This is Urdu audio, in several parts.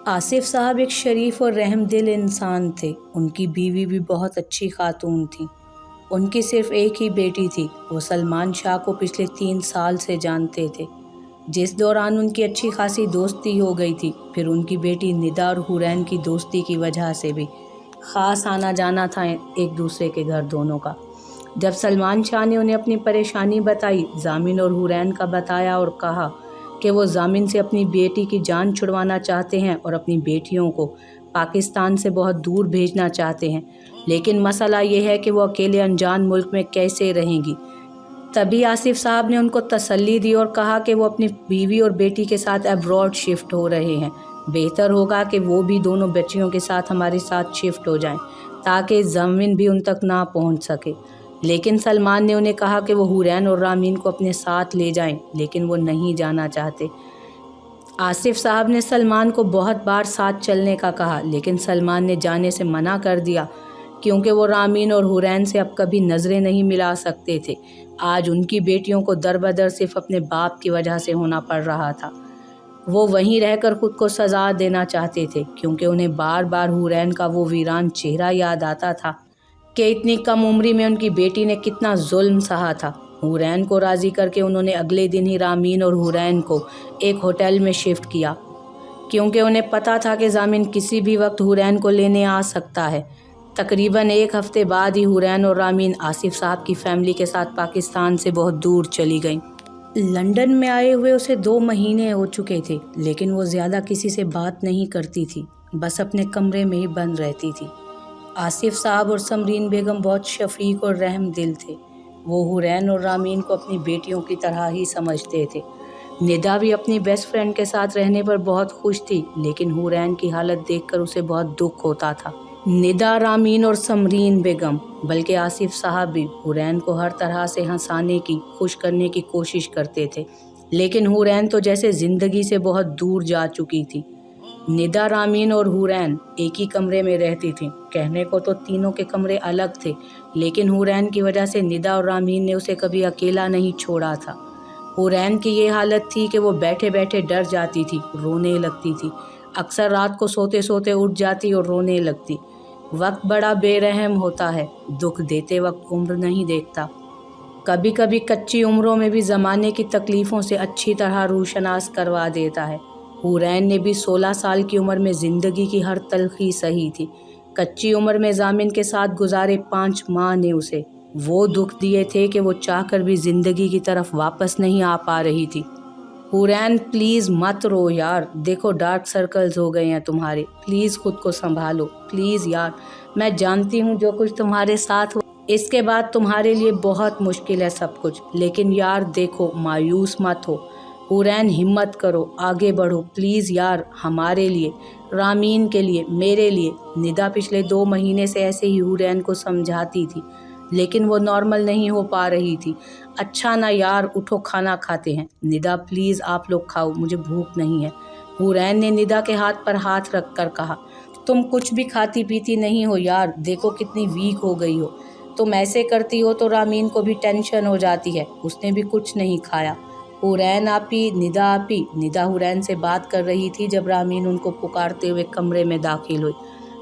آصف صاحب ایک شریف اور رحم دل انسان تھے۔ ان کی بیوی بھی بہت اچھی خاتون تھی۔ ان کی صرف ایک ہی بیٹی تھی۔ وہ سلمان شاہ کو پچھلے 3 سال سے جانتے تھے، جس دوران ان کی اچھی خاصی دوستی ہو گئی تھی۔ پھر ان کی بیٹی ندا اور حورین کی دوستی کی وجہ سے بھی خاص آنا جانا تھا ایک دوسرے کے گھر دونوں کا۔ جب سلمان شاہ نے انہیں اپنی پریشانی بتائی، ضامن اور حورین کا بتایا اور کہا کہ وہ ضامن سے اپنی بیٹی کی جان چھڑوانا چاہتے ہیں اور اپنی بیٹیوں کو پاکستان سے بہت دور بھیجنا چاہتے ہیں، لیکن مسئلہ یہ ہے کہ وہ اکیلے انجان ملک میں کیسے رہیں گی۔ تبھی آصف صاحب نے ان کو تسلی دی اور کہا کہ وہ اپنی بیوی اور بیٹی کے ساتھ ابراڈ شفٹ ہو رہے ہیں۔ بہتر ہوگا کہ وہ بھی دونوں بچیوں کے ساتھ ہمارے ساتھ شفٹ ہو جائیں تاکہ ضامن بھی ان تک نہ پہنچ سکے۔ لیکن سلمان نے انہیں کہا کہ وہ حورین اور رامین کو اپنے ساتھ لے جائیں، لیکن وہ نہیں جانا چاہتے۔ آصف صاحب نے سلمان کو بہت بار ساتھ چلنے کا کہا، لیکن سلمان نے جانے سے منع کر دیا کیونکہ وہ رامین اور حورین سے اب کبھی نظریں نہیں ملا سکتے تھے۔ آج ان کی بیٹیوں کو دربدر صرف اپنے باپ کی وجہ سے ہونا پڑ رہا تھا۔ وہ وہیں رہ کر خود کو سزا دینا چاہتے تھے کیونکہ انہیں بار بار حورین کا وہ ویران چہرہ یاد آتا تھا کہ اتنی کم عمری میں ان کی بیٹی نے کتنا ظلم سہا تھا۔ حورین کو راضی کر کے انہوں نے اگلے دن ہی رامین اور حورین کو ایک ہوٹل میں شفٹ کیا کیونکہ انہیں پتہ تھا کہ ضامن کسی بھی وقت حورین کو لینے آ سکتا ہے۔ تقریباً 1 ہفتے بعد ہی حورین اور رامین آصف صاحب کی فیملی کے ساتھ پاکستان سے بہت دور چلی گئیں۔ لندن میں آئے ہوئے اسے 2 مہینے ہو چکے تھے، لیکن وہ زیادہ کسی سے بات نہیں کرتی تھی، بس اپنے کمرے میں ہی بند رہتی تھی۔ آصف صاحب اور سمرین بیگم بہت شفیق اور رحم دل تھے۔ وہ حورین اور رامین کو اپنی بیٹیوں کی طرح ہی سمجھتے تھے۔ ندا بھی اپنی بیسٹ فرینڈ کے ساتھ رہنے پر بہت خوش تھی، لیکن حورین کی حالت دیکھ کر اسے بہت دکھ ہوتا تھا۔ ندا، رامین اور سمرین بیگم بلکہ آصف صاحب بھی حورین کو ہر طرح سے ہنسانے کی، خوش کرنے کی کوشش کرتے تھے، لیکن حورین تو جیسے زندگی سے بہت دور جا چکی تھی۔ ندا، رامین اور حورین ایک ہی کمرے میں رہتی تھیں۔ کہنے کو تو تینوں کے کمرے الگ تھے، لیکن حورین کی وجہ سے ندا اور رامین نے اسے کبھی اکیلا نہیں چھوڑا تھا۔ حورین کی یہ حالت تھی کہ وہ بیٹھے بیٹھے ڈر جاتی تھی، رونے لگتی تھی۔ اکثر رات کو سوتے سوتے اٹھ جاتی اور رونے لگتی۔ وقت بڑا بے رحم ہوتا ہے، دکھ دیتے وقت عمر نہیں دیکھتا۔ کبھی کبھی کچی عمروں میں بھی زمانے کی تکلیفوں سے اچھی طرح روشناس کروا دیتا ہے۔ حورین نے بھی 16 سال کی عمر میں زندگی کی ہر تلخی سہی تھی۔ کچی عمر میں ضامن کے ساتھ گزارے 5 ماہ نے اسے وہ دکھ دیے تھے کہ وہ چاہ کر بھی زندگی کی طرف واپس نہیں آ پا رہی تھی۔ حورین پلیز مت رو یار، دیکھو ڈارک سرکلز ہو گئے ہیں تمہارے، پلیز خود کو سنبھالو، پلیز یار، میں جانتی ہوں جو کچھ تمہارے ساتھ ہو اس کے بعد تمہارے لیے بہت مشکل ہے سب کچھ، لیکن یار دیکھو مایوس مت ہو، حورین ہمت کرو، آگے بڑھو پلیز یار، ہمارے لیے، رامین کے لیے، میرے لیے۔ ندا پچھلے 2 مہینے سے ایسے ہی حورین کو سمجھاتی تھی، لیکن وہ نارمل نہیں ہو پا رہی تھی۔ اچھا نا یار، اٹھو کھانا کھاتے ہیں۔ ندا پلیز آپ لوگ کھاؤ، مجھے بھوک نہیں ہے۔ حورین نے ندا کے ہاتھ پر ہاتھ رکھ کر کہا، تم کچھ بھی کھاتی پیتی نہیں ہو یار، دیکھو کتنی ویک ہو گئی ہو، تم ایسے کرتی ہو تو رامین کو بھی ٹینشن ہو جاتی ہے، اس نے بھی کچھ نہیں کھایا۔ حورین آپی، ندا آپی۔ ندا حورین سے بات کر رہی تھی جب رامین ان کو پکارتے ہوئے کمرے میں داخل ہوئی۔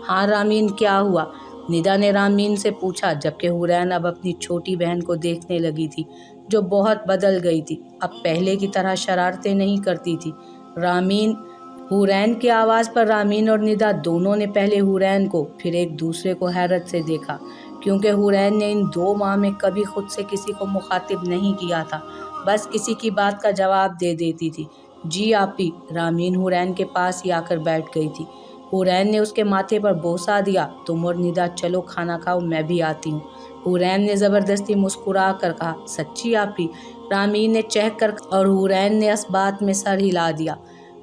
ہاں رامین، کیا ہوا؟ ندا نے رامین سے پوچھا، جبکہ حورین اب اپنی چھوٹی بہن کو دیکھنے لگی تھی جو بہت بدل گئی تھی، اب پہلے کی طرح شرارتیں نہیں کرتی تھی۔ رامین۔ حورین کی آواز پر رامین اور ندا دونوں نے پہلے حورین کو پھر ایک دوسرے کو حیرت سے دیکھا، کیونکہ حورین نے ان 2 ماہ میں کبھی خود سے کسی کو مخاطب نہیں کیا تھا، بس کسی کی بات کا جواب دے دیتی تھی۔ جی آپی۔ رامین حورین کے پاس ہی آ کر بیٹھ گئی تھی۔ حورین نے اس کے ماتھے پر بوسہ دیا، تم اور ندا چلو کھانا کھاؤ، میں بھی آتی ہوں۔ حورین نے زبردستی مسکرا کر کہا، سچی آپی؟ رامین نے چہک کر اور حورین نے اس بات میں سر ہلا دیا۔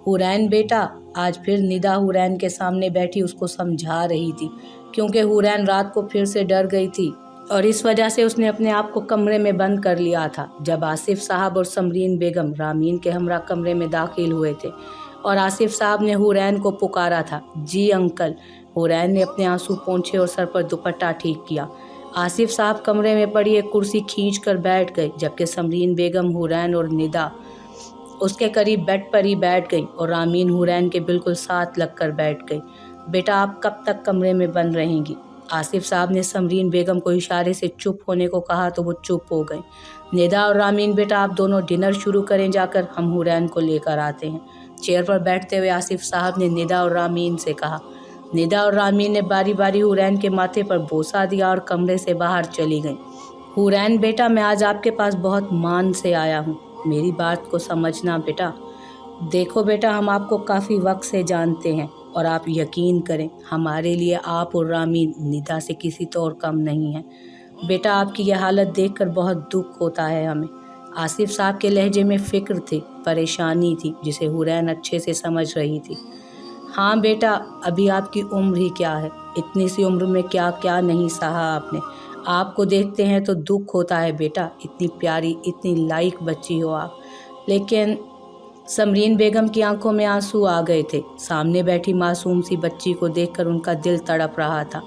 حورین بیٹا، آج پھر ندا حورین کے سامنے بیٹھی اس کو سمجھا رہی تھی، کیونکہ حورین رات کو پھر سے ڈر گئی تھی اور اس وجہ سے اس نے اپنے آپ کو کمرے میں بند کر لیا تھا۔ جب آصف صاحب اور سمرین بیگم رامین کے ہمراہ کمرے میں داخل ہوئے تھے اور آصف صاحب نے حورین کو پکارا تھا، جی انکل، حورین نے اپنے آنسو پونچھے اور سر پر دوپٹہ ٹھیک کیا۔ آصف صاحب کمرے میں پڑی ایک کرسی کھینچ کر بیٹھ گئے، جبکہ سمرین بیگم، حورین اور ندا اس کے قریب بیڈ پر ہی بیٹھ گئی اور رامین حورین کے بالکل ساتھ لگ کر بیٹھ گئی۔ بیٹا آپ کب تک کمرے میں بند رہیں گی؟ آصف صاحب نے سمرین بیگم کو اشارے سے چپ ہونے کو کہا تو وہ چپ ہو گئیں۔ ندا اور رامین بیٹا آپ دونوں ڈنر شروع کریں جا کر، ہم حورین کو لے کر آتے ہیں۔ چیئر پر بیٹھتے ہوئے آصف صاحب نے ندا اور رامین سے کہا۔ ندا اور رامین نے باری باری حورین کے ماتھے پر بوسہ دیا اور کمرے سے باہر چلی گئیں۔ حورین بیٹا میں آج آپ کے پاس بہت مان سے آیا ہوں، میری بات کو سمجھنا بیٹا۔ دیکھو بیٹا ہم آپ کو کافی وقت سے جانتے ہیں اور آپ یقین کریں ہمارے لیے آپ اور رامین ندا سے کسی طور کم نہیں ہیں۔ بیٹا آپ کی یہ حالت دیکھ کر بہت دکھ ہوتا ہے ہمیں۔ آصف صاحب کے لہجے میں فکر تھی، پریشانی تھی جسے حورین اچھے سے سمجھ رہی تھی۔ ہاں بیٹا ابھی آپ کی عمر ہی کیا ہے، اتنی سی عمر میں کیا کیا نہیں سہا آپ نے۔ آپ کو دیکھتے ہیں تو دکھ ہوتا ہے بیٹا، اتنی پیاری اتنی لائق بچی ہو آپ۔ لیکن سمرین بیگم کی آنکھوں میں آنسو آ گئے تھے۔ سامنے بیٹھی معصوم سی بچی کو دیکھ کر ان کا دل تڑپ رہا تھا،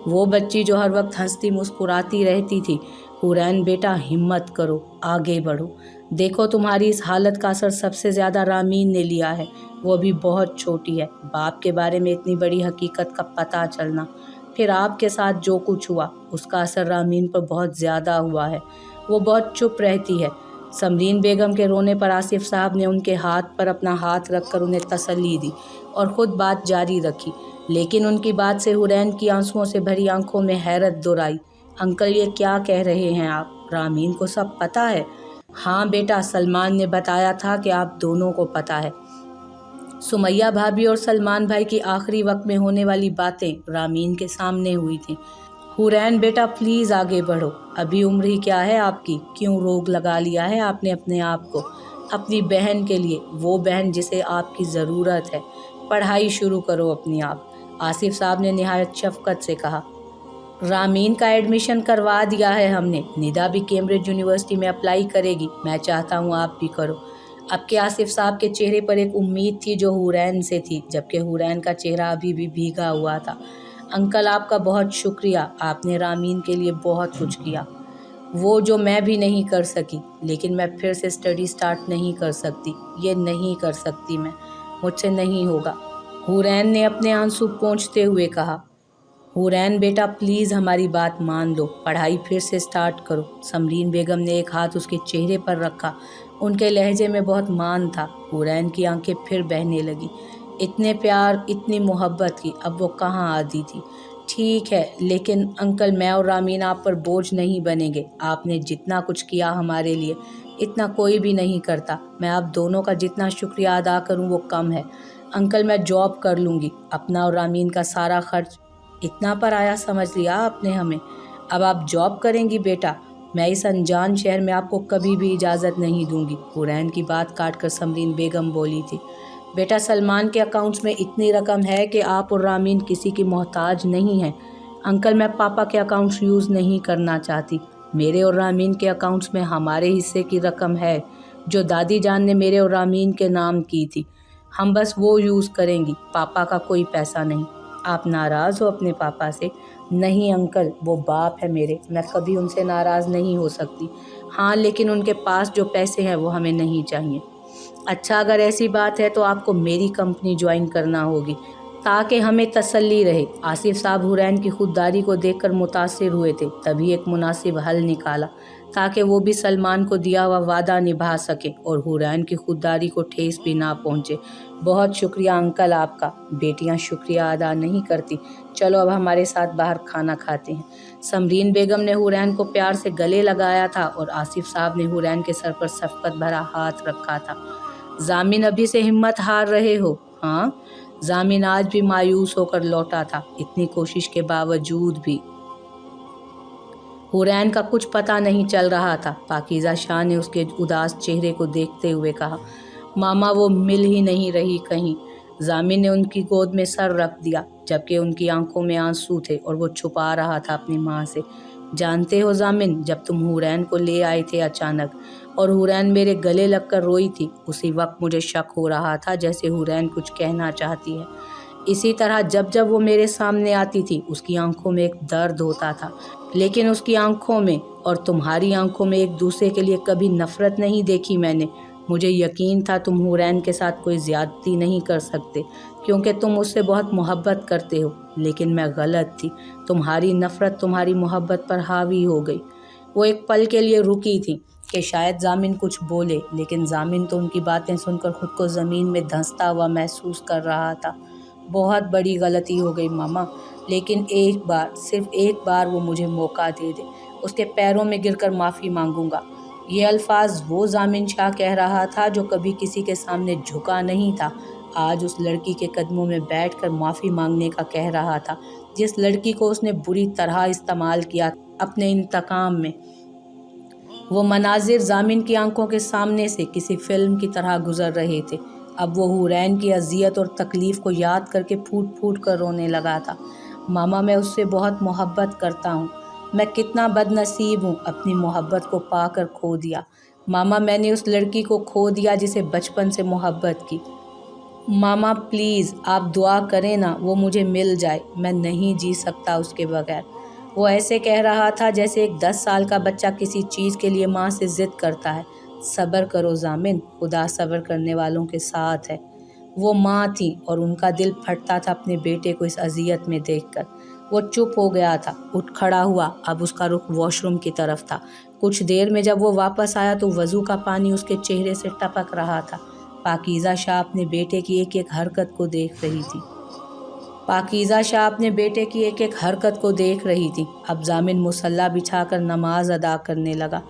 وہ بچی جو ہر وقت ہنستی مسکراتی رہتی تھی۔ حورین بیٹا ہمت کرو، آگے بڑھو، دیکھو تمہاری اس حالت کا اثر سب سے زیادہ رامین نے لیا ہے، وہ ابھی بہت چھوٹی ہے۔ باپ کے بارے میں اتنی بڑی حقیقت کا پتہ چلنا، پھر آپ کے ساتھ جو کچھ ہوا اس کا اثر رامین پر بہت زیادہ ہوا ہے، وہ بہت چپ رہتی ہے۔ سمرین بیگم کے رونے پر آصف صاحب نے ان کے ہاتھ پر اپنا ہاتھ رکھ کر انہیں تسلی دی اور خود بات جاری رکھی، لیکن ان کی بات سے حورین کی آنسوؤں سے بھری آنکھوں میں حیرت دہرائی۔ انکل یہ کیا کہہ رہے ہیں آپ؟ رامین کو سب پتہ ہے؟ ہاں بیٹا سلمان نے بتایا تھا کہ آپ دونوں کو پتہ ہے۔ سمیہ بھابھی اور سلمان بھائی کی آخری وقت میں ہونے والی باتیں رامین کے سامنے ہوئی تھیں۔ حورین بیٹا پلیز آگے بڑھو، ابھی عمر ہی کیا ہے آپ کی، کیوں روگ لگا لیا ہے آپ نے اپنے آپ کو؟ اپنی بہن کے لیے، وہ بہن جسے آپ کی ضرورت ہے، پڑھائی شروع کرو اپنی آپ۔ آصف صاحب نے نہایت شفقت سے کہا۔ رامین کا ایڈمیشن کروا دیا ہے ہم نے، ندا بھی کیمبرج یونیورسٹی میں اپلائی کرے گی، میں چاہتا ہوں آپ بھی کرو۔ اب کے آصف صاحب کے چہرے پر ایک امید تھی جو حورین سے تھی، جبکہ حورین کا چہرہ ابھی بھی بھیگا ہوا تھا۔ انکل آپ کا بہت شکریہ، آپ نے رامین کے لیے بہت کچھ کیا، وہ جو میں بھی نہیں کر سکی، لیکن میں پھر سے اسٹڈی سٹارٹ نہیں کر سکتی، یہ نہیں کر سکتی میں، مجھ سے نہیں ہوگا، حورین نے اپنے آنسو پونچھتے ہوئے کہا۔ حورین بیٹا پلیز ہماری بات مان لو، پڑھائی پھر سے سٹارٹ کرو۔ سمرین بیگم نے ایک ہاتھ اس کے چہرے پر رکھا، ان کے لہجے میں بہت مان تھا۔ حورین کی آنکھیں پھر بہنے لگی، اتنے پیار اتنی محبت کی اب وہ کہاں آتی تھی۔ ٹھیک ہے لیکن انکل میں اور رامین آپ پر بوجھ نہیں بنیں گے، آپ نے جتنا کچھ کیا ہمارے لیے اتنا کوئی بھی نہیں کرتا، میں آپ دونوں کا جتنا شکریہ ادا کروں وہ کم ہے۔ انکل میں جاب کر لوں گی، اپنا اور رامین کا سارا خرچ، اتنا پر آیا سمجھ لیا آپ نے ہمیں، اب آپ جاب کریں گی بیٹا، میں اس انجان شہر میں آپ کو کبھی بھی اجازت نہیں دوں گی۔ حورین کی بات کاٹ کر سمرین بیگم بولی تھی۔ بیٹا سلمان کے اکاؤنٹس میں اتنی رقم ہے کہ آپ اور رامین کسی کی محتاج نہیں ہیں۔ انکل میں پاپا کے اکاؤنٹس یوز نہیں کرنا چاہتی، میرے اور رامین کے اکاؤنٹس میں ہمارے حصے کی رقم ہے جو دادی جان نے میرے اور رامین کے نام کی تھی، ہم بس وہ یوز کریں گی، پاپا کا کوئی پیسہ نہیں۔ آپ ناراض ہو اپنے پاپا سے؟ نہیں انکل وہ باپ ہے میرے، میں کبھی ان سے ناراض نہیں ہو سکتی، ہاں لیکن ان کے پاس جو پیسے ہیں وہ ہمیں نہیں چاہیے۔ اچھا اگر ایسی بات ہے تو آپ کو میری کمپنی جوائن کرنا ہوگی تاکہ ہمیں تسلی رہے۔ آصف صاحب حورین کی خودداری کو دیکھ کر متاثر ہوئے تھے، تبھی ایک مناسب حل نکالا تاکہ وہ بھی سلمان کو دیا ہوا وعدہ نبھا سکے اور حورین کی خودداری کو ٹھیس بھی نہ پہنچے۔ بہت شکریہ انکل آپ کا، بیٹیاں شکریہ ادا نہیں کرتی، چلو اب ہمارے ساتھ باہر کھانا کھاتے ہیں۔ سمرین بیگم نے حورین کو پیار سے گلے لگایا تھا اور آصف صاحب نے حورین کے سر پر شفقت بھرا ہاتھ رکھا تھا۔ ضامن ابھی سے ہمت ہار رہے ہو؟ ہاں؟ ضامن آج بھی مایوس ہو کر لوٹا تھا، اتنی کوشش کے باوجود بھی۔ حورین کا کچھ پتہ نہیں چل رہا تھا۔ پاکیزہ شاہ نے اس کے اداس چہرے کو دیکھتے ہوئے کہا، ماما وہ مل ہی نہیں رہی کہیں۔ ضامن نے ان کی گود میں سر رکھ دیا جبکہ ان کی آنکھوں میں آنسو تھے اور وہ چھپا رہا تھا اپنی ماں سے۔ جانتے ہو ضامن جب تم حورین کو لے آئے تھے اچانک اور حورین میرے گلے لگ کر روئی تھی، اسی وقت مجھے شک ہو رہا تھا جیسے حورین کچھ کہنا چاہتی ہے۔ اسی طرح جب جب وہ میرے سامنے آتی تھی اس کی آنکھوں میں ایک درد ہوتا تھا، لیکن اس کی آنکھوں میں اور تمہاری آنکھوں میں ایک دوسرے کے لیے کبھی نفرت نہیں دیکھی میں نے۔ مجھے یقین تھا تم حورین کے ساتھ کوئی زیادتی نہیں کر سکتے کیونکہ تم اس سے بہت محبت کرتے ہو، لیکن میں غلط تھی۔ تمہاری نفرت تمہاری محبت پر حاوی ہو گئی۔ وہ ایک پل کے لیے رکی تھی کہ شاید ضامن کچھ بولے، لیکن ضامن تو ان کی باتیں سن کر خود کو زمین میں دھنستا ہوا محسوس کر رہا تھا۔ بہت بڑی غلطی ہو گئی ماما، لیکن ایک بار، صرف ایک بار وہ مجھے موقع دے دے، اس کے پیروں میں گر کر معافی مانگوں گا۔ یہ الفاظ وہ ضامن شاہ کہہ رہا تھا جو کبھی کسی کے سامنے جھکا نہیں تھا۔ آج اس لڑکی کے قدموں میں بیٹھ کر معافی مانگنے کا کہہ رہا تھا، جس لڑکی کو اس نے بری طرح استعمال کیا اپنے انتقام میں۔ وہ مناظر ضامن کی آنکھوں کے سامنے سے کسی فلم کی طرح گزر رہے تھے۔ اب وہ حورین کی اذیت اور تکلیف کو یاد کر کے پھوٹ پھوٹ کر رونے لگا تھا۔ ماما، میں اس سے بہت محبت کرتا ہوں۔ میں کتنا بد نصیب ہوں، اپنی محبت کو پا کر کھو دیا۔ ماما، میں نے اس لڑکی کو کھو دیا جسے بچپن سے محبت کی۔ ماما پلیز آپ دعا کریں نا وہ مجھے مل جائے، میں نہیں جی سکتا اس کے بغیر۔ وہ ایسے کہہ رہا تھا جیسے ایک 10 سال کا بچہ کسی چیز کے لیے ماں سے ضد کرتا ہے۔ صبر کرو ضامن، خدا صبر کرنے والوں کے ساتھ ہے۔ وہ ماں تھیں اور ان کا دل پھٹتا تھا اپنے بیٹے کو اس اذیت میں دیکھ کر۔ وہ چپ ہو گیا تھا، اٹھ کھڑا ہوا۔ اب اس کا رخ واش روم کی طرف تھا۔ کچھ دیر میں جب وہ واپس آیا تو وضو کا پانی اس کے چہرے سے ٹپک رہا تھا۔ پاکیزہ شاہ اپنے بیٹے کی ایک ایک حرکت کو دیکھ رہی تھی۔ اب ضامن مصلی بچھا کر نماز ادا کرنے لگا۔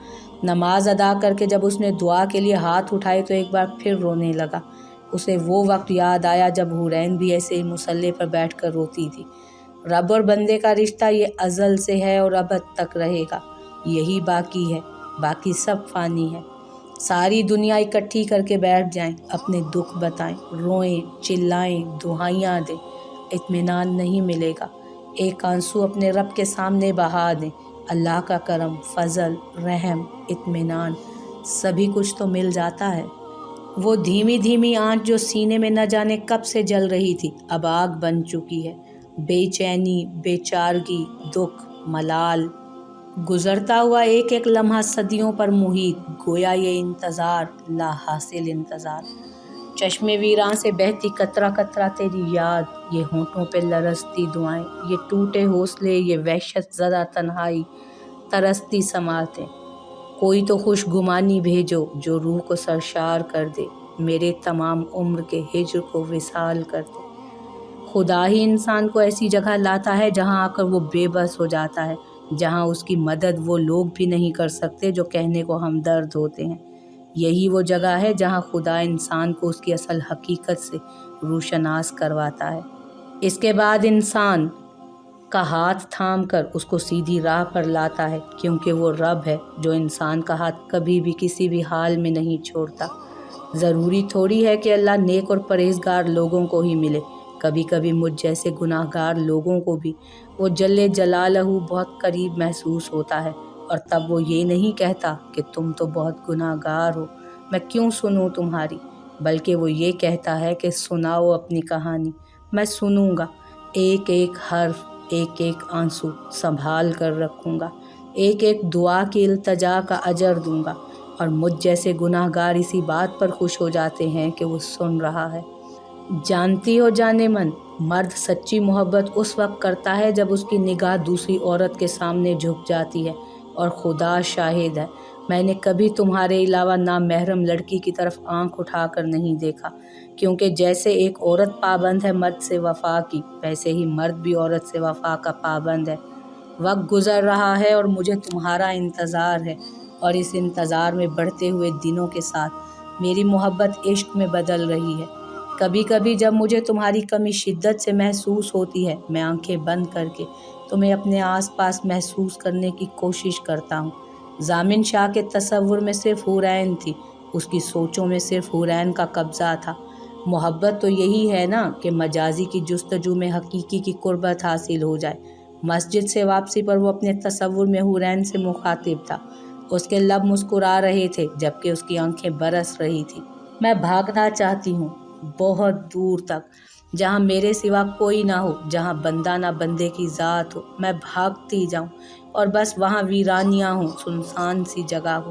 نماز ادا کر کے جب اس نے دعا کے لیے ہاتھ اٹھائے تو ایک بار پھر رونے لگا۔ اسے وہ وقت یاد آیا جب حورین بھی ایسے ہی مصلی پر بیٹھ کر روتی تھی۔ رب اور بندے کا رشتہ یہ ازل سے ہے اور ابد تک رہے گا۔ یہی باقی ہے، باقی سب فانی ہے۔ ساری دنیا اکٹھی کر کے بیٹھ جائیں، اپنے دکھ بتائیں، روئیں، چلائیں، دہائیاں دیں، اطمینان نہیں ملے گا۔ ایک آنسو اپنے رب کے سامنے بہا دیں، اللہ کا کرم، فضل، رحم، اطمینان، سبھی کچھ تو مل جاتا ہے۔ وہ دھیمی دھیمی آنچ جو سینے میں نہ جانے کب سے جل رہی تھی اب آگ بن چکی ہے۔ بے چینی، بے چارگی، دکھ، ملال، گزرتا ہوا ایک ایک لمحہ صدیوں پر محیط، گویا یہ انتظار، لا حاصل انتظار۔ چشمے ویراں سے بہتی قطرہ قطرہ تیری یاد، یہ ہونٹوں پہ لرزتی دعائیں، یہ ٹوٹے حوصلے، یہ وحشت زدہ تنہائی، ترستی سماعتیں۔ کوئی تو خوش گمانی بھیجو جو روح کو سرشار کر دے، میرے تمام عمر کے ہجر کو وصال کر دے۔ خدا ہی انسان کو ایسی جگہ لاتا ہے جہاں آ کر وہ بے بس ہو جاتا ہے، جہاں اس کی مدد وہ لوگ بھی نہیں کر سکتے جو کہنے کو ہمدرد ہوتے ہیں۔ یہی وہ جگہ ہے جہاں خدا انسان کو اس کی اصل حقیقت سے روشناس کرواتا ہے۔ اس کے بعد انسان کا ہاتھ تھام کر اس کو سیدھی راہ پر لاتا ہے، کیونکہ وہ رب ہے جو انسان کا ہاتھ کبھی بھی کسی بھی حال میں نہیں چھوڑتا۔ ضروری تھوڑی ہے کہ اللہ نیک اور پرہیزگار لوگوں کو ہی ملے، کبھی کبھی مجھ جیسے گناہ گار لوگوں کو بھی وہ جل جلالہ بہت قریب محسوس ہوتا ہے، اور تب وہ یہ نہیں کہتا کہ تم تو بہت گناہ گار ہو، میں کیوں سنوں تمہاری، بلکہ وہ یہ کہتا ہے کہ سناؤ اپنی کہانی، میں سنوں گا، ایک ایک حرف، ایک ایک آنسو سنبھال کر رکھوں گا، ایک ایک دعا کی التجا کا اجر دوں گا، اور مجھ جیسے گناہ گار اسی بات پر خوش ہو جاتے ہیں کہ وہ سن رہا ہے۔ جانتی ہو جانے من، مرد سچی محبت اس وقت کرتا ہے جب اس کی نگاہ دوسری عورت کے سامنے جھک جاتی ہے، اور خدا شاہد ہے میں نے کبھی تمہارے علاوہ نامحرم لڑکی کی طرف آنکھ اٹھا کر نہیں دیکھا، کیونکہ جیسے ایک عورت پابند ہے مرد سے وفا کی، ویسے ہی مرد بھی عورت سے وفا کا پابند ہے۔ وقت گزر رہا ہے اور مجھے تمہارا انتظار ہے، اور اس انتظار میں بڑھتے ہوئے دنوں کے ساتھ میری محبت عشق میں بدل رہی ہے۔ کبھی کبھی جب مجھے تمہاری کمی شدت سے محسوس ہوتی ہے، میں آنکھیں بند کر کے تمہیں اپنے آس پاس محسوس کرنے کی کوشش کرتا ہوں۔ ضامن شاہ کے تصور میں صرف حورین تھی، اس کی سوچوں میں صرف حورین کا قبضہ تھا۔ محبت تو یہی ہے نا کہ مجازی کی جستجو میں حقیقی کی قربت حاصل ہو جائے۔ مسجد سے واپسی پر وہ اپنے تصور میں حورین سے مخاطب تھا۔ اس کے لب مسکرا رہے تھے جبکہ اس کی آنکھیں برس رہی تھیں۔ میں بھاگنا چاہتی ہوں، بہت دور تک، جہاں میرے سوا کوئی نہ ہو، جہاں بندہ نہ بندے کی ذات ہو۔ میں بھاگتی جاؤں اور بس وہاں ویرانیاں ہوں، سنسان سی جگہ ہو،